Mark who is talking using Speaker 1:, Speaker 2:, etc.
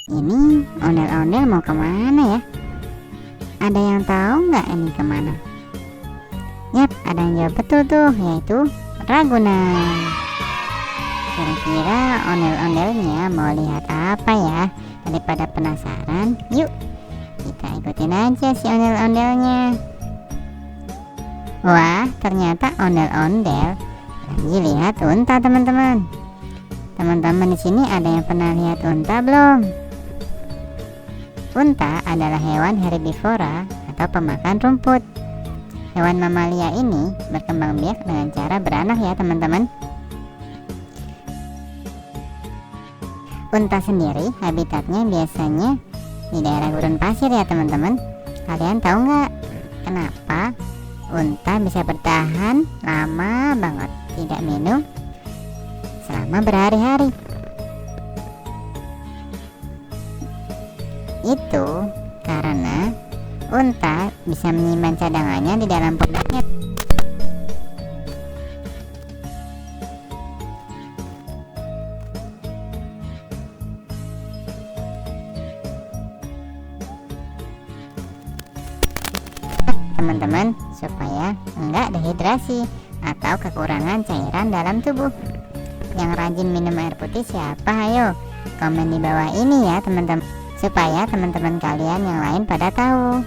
Speaker 1: Ini ondel-ondel mau kemana ya? Ada yang tahu nggak ini kemana? Yap, ada yang jawab betul tuh, yaitu Ragunan. Kira-kira ondel-ondelnya mau lihat apa ya? Daripada penasaran, yuk kita ikutin aja si ondel-ondelnya. Wah, ternyata ondel-ondel lagi lihat unta, teman-teman. Teman-teman di sini ada yang pernah lihat unta belum? Unta adalah hewan herbivora atau pemakan rumput. Hewan mamalia ini berkembang biak dengan cara beranak ya, teman-teman. Unta sendiri habitatnya biasanya di daerah gurun pasir ya, teman-teman. Kalian tahu nggak kenapa unta bisa bertahan lama banget tidak minum selama berhari-hari? Itu karena unta bisa menyimpan cadangannya di dalam pundaknya. Teman-teman, supaya enggak dehidrasi atau kekurangan cairan dalam tubuh. Yang rajin minum air putih siapa? Ayo komen di bawah ini ya, teman-teman, supaya teman-teman kalian yang lain pada tahu.